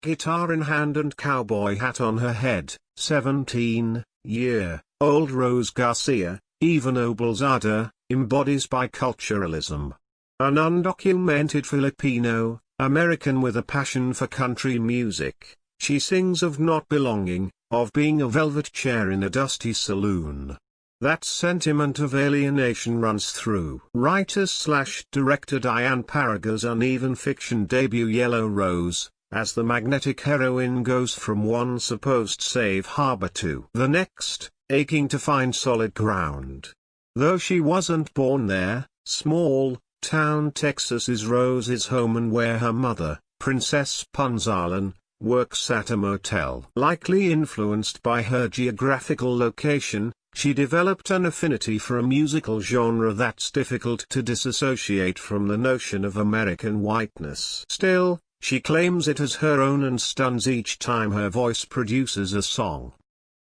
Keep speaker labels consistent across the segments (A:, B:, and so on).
A: guitar in hand and cowboy hat on her head, 17-year-old Rose Garcia, Eva Noblezada, embodies biculturalism. An undocumented Filipino-American with a passion for country music, she sings of not belonging, of being a velvet chair in a dusty saloon. That sentiment of alienation runs through writer/director Diane Paragas' uneven fiction debut Yellow Rose, as the magnetic heroine goes from one supposed safe harbor to the next, aching to find solid ground. Though she wasn't born there, small town Texas is Rose's home and where her mother, Princess Punzalan, works at a motel. Likely influenced by her geographical location, she developed an affinity for a musical genre that's difficult to disassociate from the notion of American whiteness. Still, she claims it as her own and stuns each time her voice produces a song.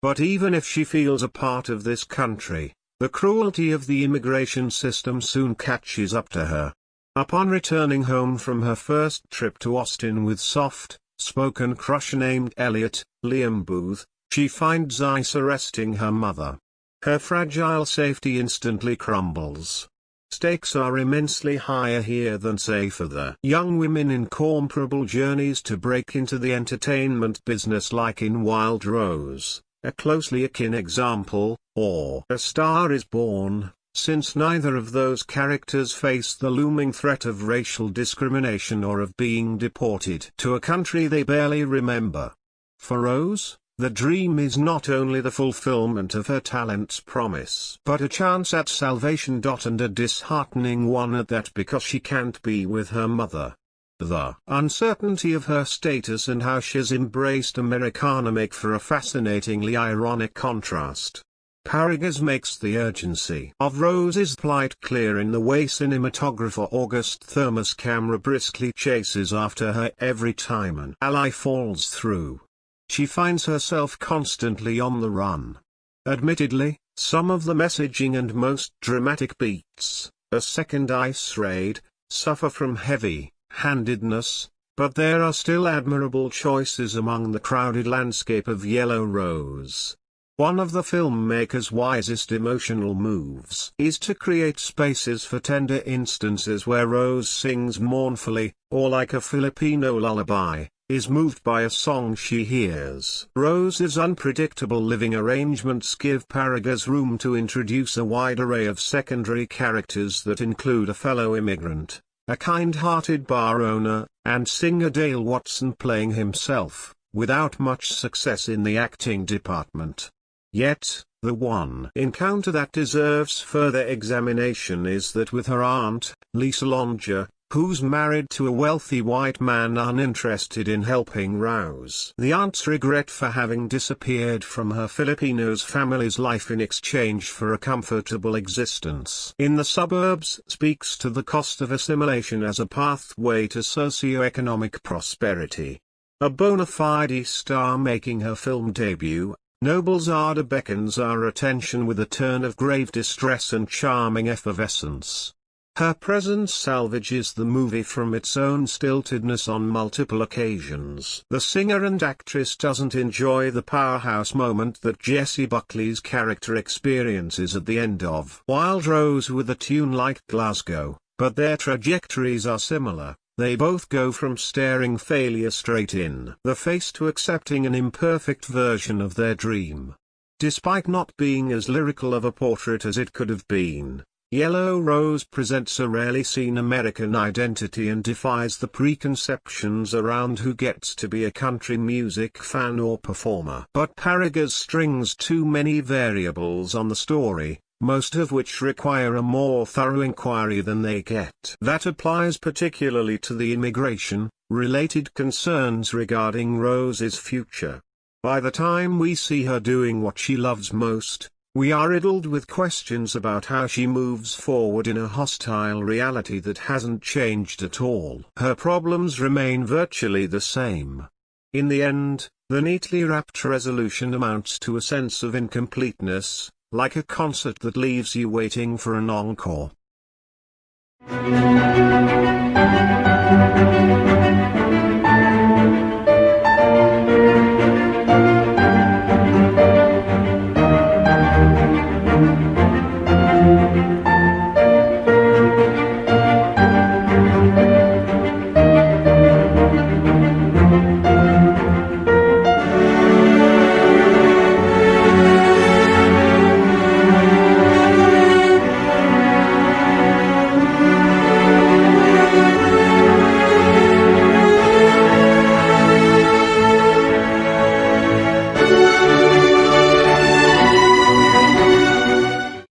A: But even if she feels a part of this country, the cruelty of the immigration system soon catches up to her. Upon returning home from her first trip to Austin with soft-spoken crush named Elliot, Liam, she finds ICE arresting her mother. Her fragile safety instantly crumbles. Stakes are immensely higher here than say for the young women in incomparable journeys to break into the entertainment business like in Wild Rose, a closely akin example, or A Star is Born, since neither of those characters face the looming threat of racial discrimination or of being deported to a country they barely remember. For Rose, the dream is not only the fulfillment of her talent's promise but a chance at salvation. And a disheartening one at that, because she can't be with her mother. The uncertainty of her status and how she's embraced Americana make for a fascinatingly ironic contrast. Paragas makes the urgency of Rose's plight clear in the way cinematographer August Thurmer's camera briskly chases after her every time an ally falls through. She finds herself constantly on the run. Admittedly, some of the messaging and most dramatic beats, a second ICE raid, suffer from heavy-handedness, but there are still admirable choices among the crowded landscape of Yellow Rose. One of the filmmaker's wisest emotional moves is to create spaces for tender instances where Rose sings mournfully, or like a Filipino lullaby, is moved by a song she hears. Rose's unpredictable living arrangements give Paragas room to introduce a wide array of secondary characters that include a fellow immigrant, a kind-hearted bar owner, and singer Dale Watson playing himself, without much success in the acting department. Yet, the one encounter that deserves further examination is that with her aunt, Lea Salonga, who's married to a wealthy white man uninterested in helping Rose. The aunt's regret for having disappeared from her Filipino's family's life in exchange for a comfortable existence in the suburbs speaks to the cost of assimilation as a pathway to socio-economic prosperity. A bona fide star making her film debut, Noblezada beckons our attention with a turn of grave distress and charming effervescence. Her presence salvages the movie from its own stiltedness on multiple occasions. The singer and actress doesn't enjoy the powerhouse moment that Jessie Buckley's character experiences at the end of Wild Rose with a tune like Glasgow, but their trajectories are similar. They both go from staring failure straight in the face to accepting an imperfect version of their dream. Despite not being as lyrical of a portrait as it could have been, Yellow Rose presents a rarely seen American identity and defies the preconceptions around who gets to be a country music fan or performer. But Paragas strings too many variables on the story, most of which require a more thorough inquiry than they get. That applies particularly to the immigration-related concerns regarding Rose's future. By the time we see her doing what she loves most, we are riddled with questions about how she moves forward in a hostile reality that hasn't changed at all. Her problems remain virtually the same. In the end, the neatly wrapped resolution amounts to a sense of incompleteness, like a concert that leaves you waiting for an encore.